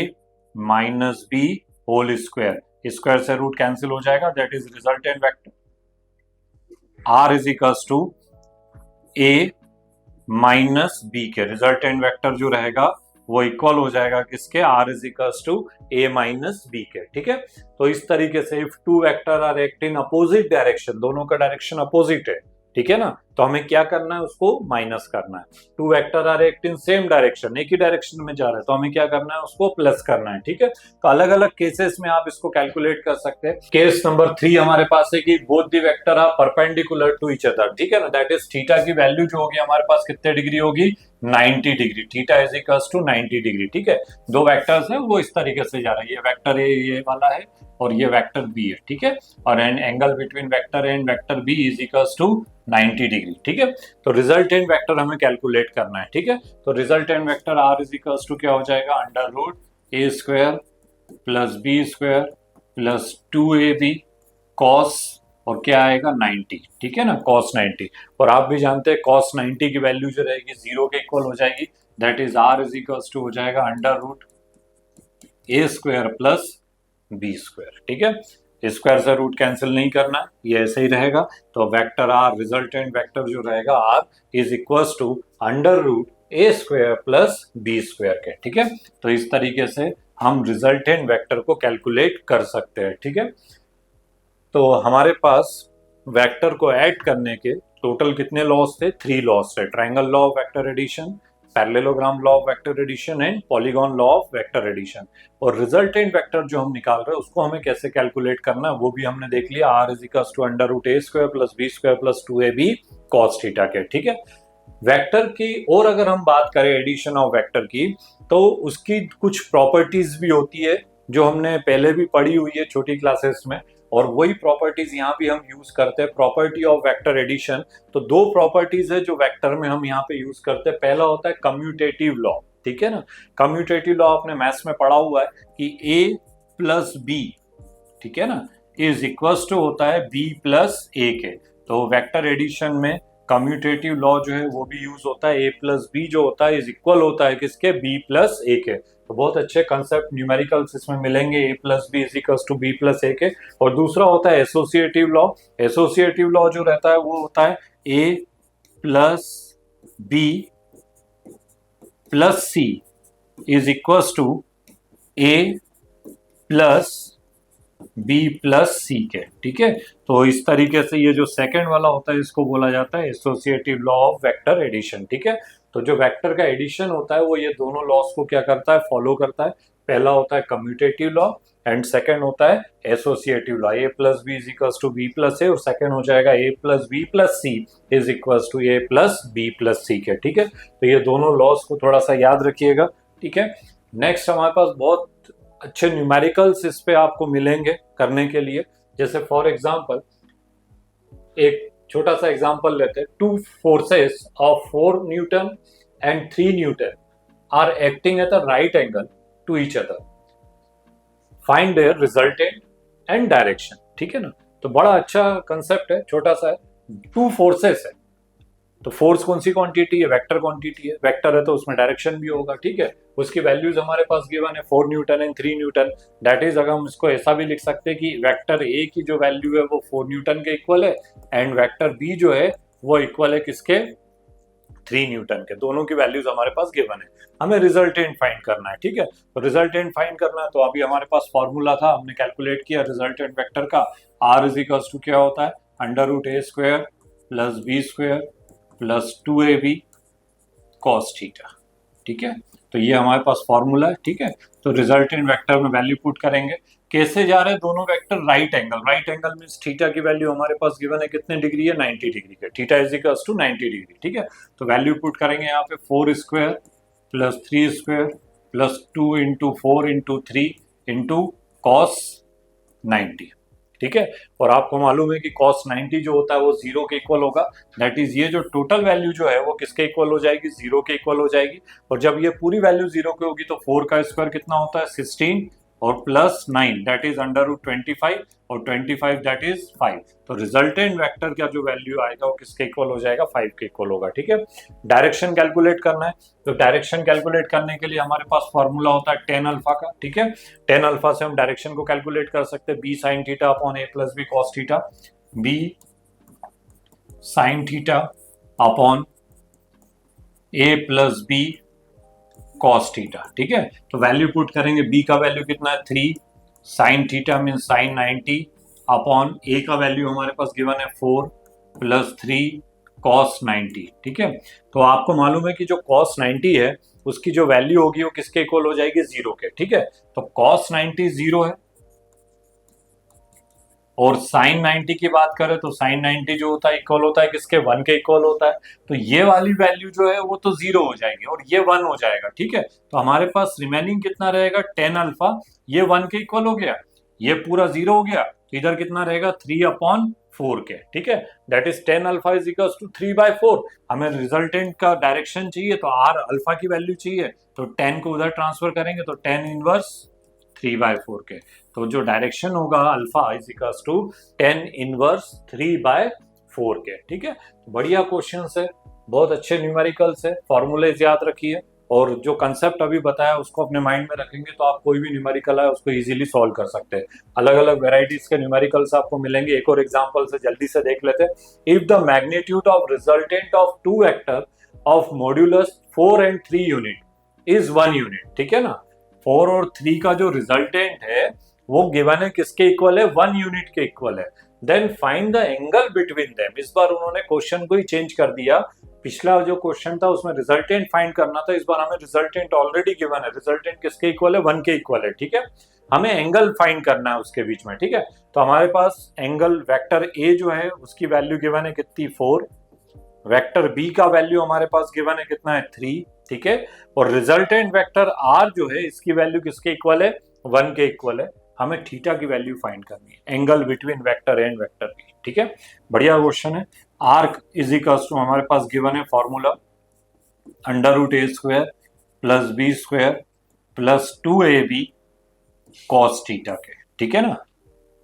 minus b whole square, square से रूट कैंसिल हो जाएगा, that is resultant vector r is equals to a minus b के। Resultant vector जो रहेगा वो equal हो जाएगा किसके, r is equals to a minus b के। ठीक है, तो इस तरीके से if two vector are act in opposite direction, दोनों का डायरेक्शन अपोजिट है, ठीक है ना, तो हमें क्या करना है, उसको माइनस करना है। Two vector are act in same direction, एक ही डायरेक्शन में जा रहा है, तो हमें क्या करना है, उसको प्लस करना है। ठीक है, तो अलग अलग केसेस में आप इसको कैलकुलेट कर सकते हैं। केस नंबर 3 हमारे पास है कि both the vector are perpendicular to each other. ठीक है ना, दैट इज थीटा की वैल्यू जो होगी हमारे पास कितने डिग्री होगी, 90 degree. Theta is equals to 90 degree. ठीक है, दो वेक्टर्स है वो इस तरीके से जा रहा है, ये वेक्टर ए ये वाला है और ये वेक्टर बी है। ठीक है, और angle between vector A and vector B is equals to 90 degree. ठीक है, तो रिजल्टेंट वेक्टर हमें कैलकुलेट करना है। ठीक है, तो resultant vector r is equals to क्या हो जाएगा, under root a square plus b square plus 2ab cos और क्या आएगा 90। ठीक है ना, cos 90, और आप भी जानते हैं cos 90 की वैल्यू जो रहेगी 0 के इक्वल हो जाएगी, that is r is equals to हो जाएगा under root a square plus b square. ठीक है, स्क्वायर से रूट कैंसिल नहीं करना है, ये ऐसे ही रहेगा। तो वेक्टर r, रिजल्टेंट वेक्टर जो रहेगा r is equals to under root a square plus b square के। ठीक है, तो इस तरीके से हम रिजल्टेंट वेक्टर को कैलकुलेट कर सकते हैं। ठीक है, तो हमारे पास वेक्टर को ऐड करने के टोटल कितने लॉस थे, 3 लॉस थे, triangle law of vector addition, parallelogram law of vector addition and polygon law of vector addition. और रिजल्टेंट वेक्टर जो हम निकाल रहे हैं उसको हमें कैसे कैलकुलेट करना है वो भी हमने देख लिया, r is equals to under root A square plus B square plus 2ab cos theta के। ठीक है, वेक्टर की और अगर हम बात करें एडिशन ऑफ वेक्टर की तो उसकी कुछ प्रॉपर्टीज भी होती है जो हमने पहले भी पढ़ी हुई है छोटी क्लासेस में, और वही प्रॉपर्टीज यहाँ भी हम यूज करते हैं। प्रॉपर्टी ऑफ वेक्टर एडिशन, तो दो प्रॉपर्टीज है जो वेक्टर में हम यहाँ पे यूज करते हैं। पहला होता है कम्यूटेटिव लॉ, ठीक है ना। कम्यूटेटिव लॉ आपने मैथ्स में पढ़ा हुआ है कि a प्लस बी, ठीक है ना, इज इक्वल्स टू होता है b प्लस ए के। तो वेक्टर एडिशन में कम्यूटेटिव लॉ जो है वो भी यूज होता है, a प्लस बी जो होता है इज इक्वल होता है किसके, b प्लस ए के। तो बहुत अच्छे कंसेप्ट न्यूमेरिकल्स इसमें मिलेंगे, a plus B is equals to b plus A के। और दूसरा होता है एसोसिएटिव लॉ। एसोसिएटिव लॉ जो रहता है वो होता है a plus B plus C is equals to a plus b plus C के। ठीक है, तो इस तरीके से ये जो सेकंड वाला होता है इसको बोला जाता है associative law of vector addition. ठीक है, तो जो वेक्टर का एडिशन होता है वो ये दोनों लॉस को क्या करता है, फॉलो करता है। पहला होता है कम्यूटेटिव लॉ एंड सेकंड होता है associative law. a plus B is equals to b plus A, और सेकंड हो जाएगा a plus B plus C is equals to a plus B plus C के। ठीक है, तो ये दोनों लॉस को थोड़ा सा याद रखिएगा। ठीक है, नेक्स्ट हमारे पास बहुत अच्छे न्यूमेरिकल्स इस पे आपको मिलेंगे करने के लिए। जैसे फॉर एग्जांपल एक छोटा सा एग्जांपल लेते हैं, two forces of 4 newton and 3 newton are acting at the right angle to each other, find their resultant and direction. ठीक है ना, तो बड़ा अच्छा कंसेप्ट है, छोटा सा है। टू फोर्सेस है तो फोर्स कौन सी क्वांटिटी है, वेक्टर क्वांटिटी है, वेक्टर है तो उसमें डायरेक्शन भी होगा। ठीक है, उसकी वैल्यूज हमारे पास गिवन है 4 newton and 3 Newton. That is, अगर हम इसको ऐसा भी लिख सकते हैं कि वेक्टर ए की जो वैल्यू है वो 4 न्यूटन के इक्वल है एंड वेक्टर बी जो है वो इक्वल है किसके, 3 न्यूटन के। दोनों की वैल्यूज हमारे पास गिवन है, हमें रिजल्टेंट फाइंड करना है। ठीक है, तो रिजल्टेंट फाइंड करना है तो अभी हमारे पास फॉर्मूला था, हमने कैलकुलेट किया रिजल्टेंट वेक्टर का। r इज इक्वल टू क्या होता है, under root A square plus B square plus 2ab cos theta. ठीक है, तो ये हमारे पास फॉर्मूला है। ठीक है, तो रिजल्टेंट वेक्टर में वैल्यू पुट करेंगे। कैसे जा रहे हैं दोनों vector, right angle. Right angle means theta की वैल्यू हमारे पास गिवन है कितने डिग्री है, 90 डिग्री के। Theta is equals to 90 degree. ठीक है, तो वैल्यू पुट करेंगे यहाँ पे 4 square plus 3 square plus 2 into 4 into 3 into cos 90। ठीक है, और आपको मालूम है कि cos 90 जो होता है वो 0 के इक्वल होगा। दैट इज ये जो टोटल वैल्यू जो है वो किसके इक्वल हो जाएगी, 0 के इक्वल हो जाएगी। और जब ये पूरी वैल्यू 0 की होगी तो 4 का स्क्वायर कितना होता है, 16 और plus 9 that is under root 25 और 25 दैट इज 5। तो रिजल्टेंट वेक्टर का जो वैल्यू आएगा वो किसके इक्वल हो जाएगा, 5 के इक्वल होगा। ठीक है, डायरेक्शन कैलकुलेट करना है तो डायरेक्शन कैलकुलेट करने के लिए हमारे पास फॉर्मूला होता है tan अल्फा का। ठीक है, tan अल्फा से हम डायरेक्शन को कैलकुलेट कर सकते हैं, b sin theta upon a plus B cos theta, b sin theta upon a plus B cos theta. ठीक है, तो वैल्यू पुट करेंगे, b का वैल्यू कितना है 3, sin थीटा मीन sin 90 अपॉन a का वैल्यू हमारे पास गिवन है 4 प्लस 3 cos 90। ठीक है, तो आपको मालूम है कि जो cos 90 है उसकी जो वैल्यू होगी वो किसके इक्वल हो जाएगी, 0 के। ठीक है, तो cos 90 0 है और sin 90 की बात करें तो sin 90 जो होता है इक्वल होता है किसके, 1 के इक्वल होता है। तो ये वाली वैल्यू जो है वो तो 0 हो जाएगी और ये 1 हो जाएगा। ठीक है, तो हमारे पास रिमेनिंग कितना रहेगा, tan अल्फा, ये 1 के इक्वल हो गया, ये पूरा 0 हो गया, तो इधर कितना रहेगा 3 अपॉन 4 के। ठीक है, that is tan alpha is equals to 3/4। हमें रिजल्टेंट का डायरेक्शन चाहिए तो r अल्फा की वैल्यू चाहिए, तो tan को उधर ट्रांसफर करेंगे तो tan इनवर्स 3/4 के। तो जो डायरेक्शन होगा alpha is equals to tan inverse 3/4 के। ठीक है, बढ़िया क्वेश्चन है, बहुत अच्छे न्यूमेरिकल्स है, फॉर्मूलेज याद रखिए और जो कंसेप्ट अभी बताया उसको अपने माइंड में रखेंगे तो आप कोई भी न्यूमेरिकल है उसको इजीली सॉल्व कर सकते हैं। अलग अलग वेराइटीज के न्यूमेरिकल्स आपको मिलेंगे। एक और एग्जांपल से जल्दी से देख लेते हैं। If the magnitude of resultant of two vector of modulus 4 and 3 unit इज 1 यूनिट। ठीक है ना, 4 और 3 का जो रिजल्टेंट है वो गिवन है किसके इक्वल है, 1 यूनिट के इक्वल है। Then find the angle between them. इस बार उन्होंने क्वेश्चन को ही चेंज कर दिया, पिछला जो क्वेश्चन था उसमें रिजल्टेंट फाइंड करना था, इस बार हमें रिजल्टेंट ऑलरेडी गिवन है। रिजल्टेंट किसके इक्वल है? 1 के इक्वल है, ठीक है। हमें एंगल फाइंड करना है उसके बीच में, ठीक है। तो हमारे पास एंगल वेक्टर ए जो है उसकी वैल्यू गिवन है कितनी? 4। वेक्टर बी का वैल्यू हमारे पास गिवन है कितना है? 3, ठीक है। और रिजल्टेंट वेक्टर आर जो है इसकी वैल्यू किसके इक्वल है? 1 के इक्वल है। हमें थीटा की वैल्यू फाइंड करनी है, angle between vector A and vector B, ठीक है। बढ़िया क्वेश्चन है। आर्क इज इक्वल्स टू हमारे पास गिवन है formula √a² plus b² plus 2ab cos theta के, ठीक है ना।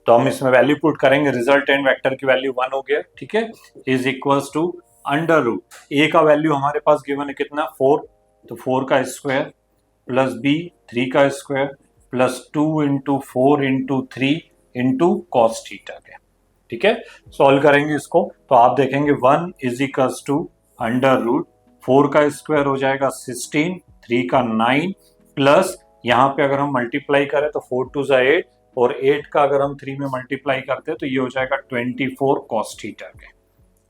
तो हम इसमें वैल्यू पुट करेंगे, रिजल्टेंट वेक्टर की वैल्यू 1 हो गया, ठीक है। इज इक्वल्स टू √a का वैल्यू हमारे पास गिवन है कितना? 4, तो 4 का स्क्वायर प्लस b 3 का square plus 2 into 4 into 3 into cos theta के, ठीक है। सॉल्व करेंगे इसको तो आप देखेंगे 1 इज इक्वल्स टू √4 का स्क्वायर हो जाएगा 16, 3 का 9 प्लस यहाँ पे अगर हम मल्टीप्लाई करें तो 4 2 जा 8 और 8 का अगर हम 3 में मल्टीप्लाई करते हैं तो ये हो जाएगा 24 कॉस थीटा के।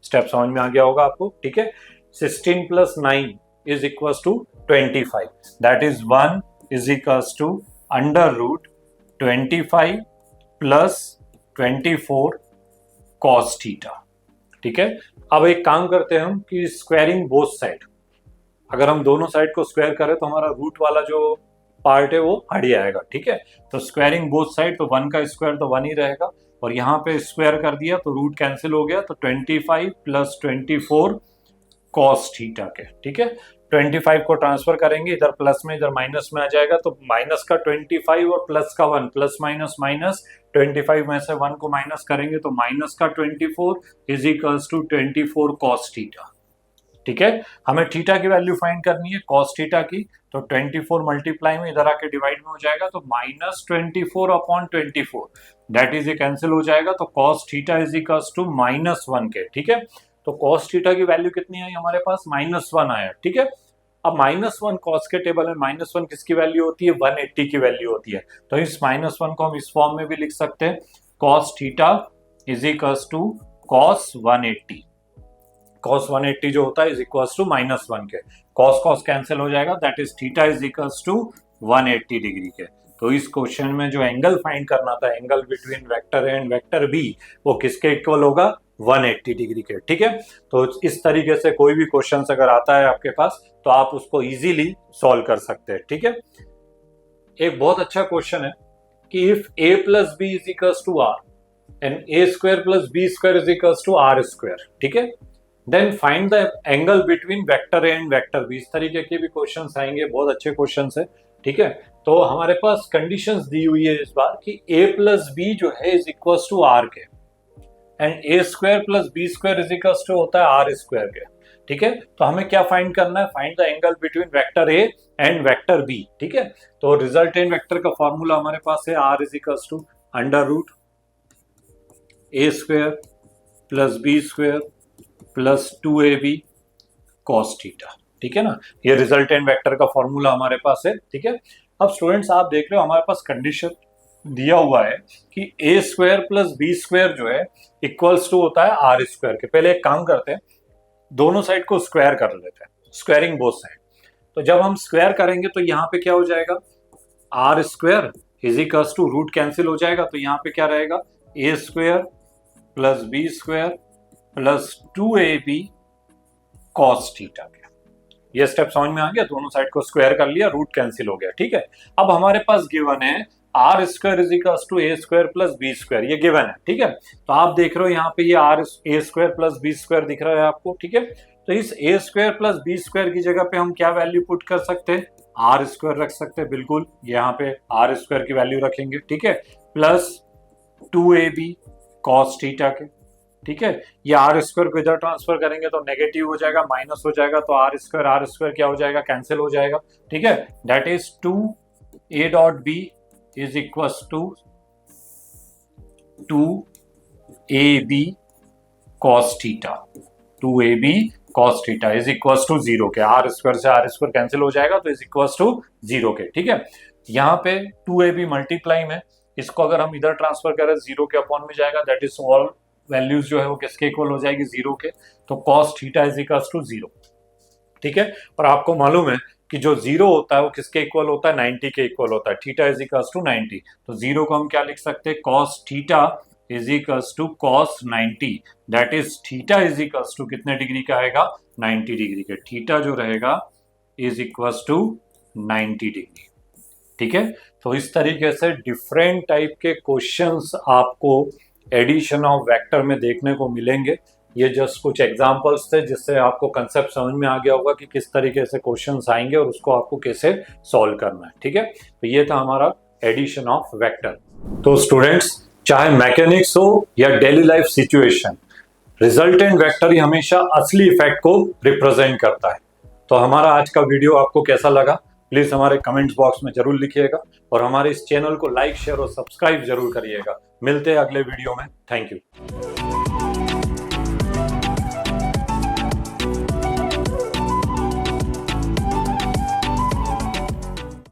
स्टेप समझ में आ गया होगा आपको, ठीक है। 16 plus 9 is equals to 25, that is 1 is equals to √25 plus 24 cos theta, ठीक है। अब एक काम करते हैं हम कि स्क्वायरिंग बोथ साइड, अगर हम दोनों साइड को स्क्वायर करें तो हमारा रूट वाला जो पार्ट है वो हट जाएगा, ठीक है। तो स्क्वायरिंग बोथ साइड, तो 1 का स्क्वायर तो 1 ही रहेगा और यहाँ पे स्क्वायर कर दिया तो रूट कैंसिल हो गया, तो 25 प्लस 24 कॉस थीटा के, ठीक है। 25 को ट्रांसफर करेंगे इधर प्लस में, इधर माइनस में आ जाएगा, तो माइनस का 25 और प्लस का 1, प्लस माइनस माइनस, 25 में से 1 को माइनस करेंगे तो माइनस का 24 is equals to 24 cos theta, ठीक है। हमें थीटा की वैल्यू फाइंड करनी है कॉस थीटा की, तो 24 मल्टीप्लाई में इधर आके डिवाइड में हो जाएगा, तो -24 अपॉन 24 दैट इज ये कैंसिल हो जाएगा, तो cos theta is equals to -1 के, ठीक है। तो कॉस थीटा की वैल्यू कितनी आई हमारे पास? -1 आया, ठीक है। अब -1 कॉस के टेबल में -1 किसकी वैल्यू होती है? 180 की वैल्यू होती है, तो इस -1 को हम इस फॉर्म में भी लिख सकते हैं, cos theta is equals to cos 180। cos 180 जो होता है इज इक्वल्स टू -1 के, cos cos कैंसिल हो जाएगा, that is theta is equals to 180 degree के। तो इस क्वेश्चन में जो एंगल फाइंड करना था, angle between vector A and vector B, वो किसके इक्वल होगा? 180 डिग्री के, ठीक है। तो इस तरीके से कोई भी क्वेश्चन अगर आता है आपके पास तो आप उसको इजीली सॉल्व कर सकते हैं, ठीक है। एक बहुत अच्छा क्वेश्चन है कि if a plus B is equals to R and a² plus b² is equals to r², ठीक है, then find the angle between vector A and vector B. इस तरीके के भी क्वेश्चंस आएंगे, बहुत अच्छे क्वेश्चंस है, ठीक है। तो हमारे पास कंडीशंस दी हुई है इस बार कि a प्लस बी जो है इज इक्वल्स टू आर के and a² plus b² is equals to होता है r² के, ठीक है। तो हमें क्या फाइंड करना है? Find the angle between vector A and vector B, ठीक है। तो रिजल्टेंट वेक्टर का फॉर्मूला हमारे पास है r is equals to √a² plus b² plus 2ab cos theta, ठीक है ना। ये रिजल्टेंट वेक्टर का फॉर्मूला हमारे पास है, ठीक है। अब स्टूडेंट्स आप देख रहे हो हमारे पास कंडीशन दिया हुआ है कि a² प्लस b² जो है इक्वल्स टू होता है r² के। पहले एक काम करते हैं, दोनों साइड को स्क्वायर कर लेते हैं, स्क्वायरिंग बोथ साइड। तो जब हम स्क्वायर करेंगे तो यहाँ पे क्या हो जाएगा? r² is equals to, root cancel हो जाएगा, तो यहाँ पे क्या रहेगा? a² plus b² plus 2ab cos theta के। ये स्टेप समझ में आ गया, दोनों साइड को स्क्वायर कर लिया, रूट कैंसिल हो गया, ठीक है। अब हमारे पास गिवन है r² is equals to a² plus b², ये गिवन है, ठीक है। तो आप देख रहे हो यहाँ पे ये a² प्लस b² दिख रहा है आपको, ठीक है। तो इस a² प्लस b² की जगह पे हम क्या वैल्यू पुट कर सकते हैं? r² रख सकते हैं, बिल्कुल यहाँ पे r² की वैल्यू रखेंगे, ठीक है, प्लस 2ab cos थीटा के, ठीक है। ये r² को इधर ट्रांसफर करेंगे तो नेगेटिव हो जाएगा, माइनस हो जाएगा, तो r² क्या हो जाएगा? कैंसिल हो जाएगा, ठीक है। That is 2a.b is equals to 2ab cos theta, 2ab cos theta is equals to 0 के। r² से r² कैंसिल हो जाएगा तो इज इक्वल्स टू 0 के, ठीक है। यहाँ पे 2ab मल्टीप्लाई में, इसको अगर हम इधर ट्रांसफर करें 0 के अपॉन में जाएगा, दैट इज ऑल वैल्यूज जो है वो किसके इक्वल हो जाएगी, जीरो के, तो cos theta is equals to zero. ठीक है, पर आपको मालूम है कि जो जीरो होता है वो किसके इक्वल होता है, 90 के इक्वल होता है। थीटा इज इक्वल्स टू 90, तो जीरो को हम क्या लिख सकते हैं, cos theta is equals to cos 90, that is theta is equals to कितने डिग्री का आएगा, 90 डिग्री के। थीटा जो रहेगा इज इक्वल्स टू 90 डिग्री। ठीक है, तो इस तरीके से डिफरेंट टाइप के क्वेश्चंस आपको एडिशन ऑफ वेक्टर में देखने को मिलेंगे। ये जस्ट कुछ एग्जांपल्स थे जिससे आपको कंसेप्ट समझ में आ गया होगा कि किस तरीके से क्वेश्चंस आएंगे और उसको आपको कैसे सॉल्व करना है। ठीक है, तो ये था हमारा एडिशन ऑफ वेक्टर। तो स्टूडेंट्स, चाहे मैकेनिक्स हो या daily life situation, resultant vector ही हमेशा असली इफेक्ट को रिप्रेजेंट करता है। तो हमारा आज का वीडियो आपको कैसा लगा, प्लीज हमारे कमेंट्स बॉक्स में जरूर लिखिएगा और हमारे इस चैनल को लाइक, शेयर और सब्सक्राइब जरूर करिएगा। मिलते हैं अगले वीडियो में। Thank you.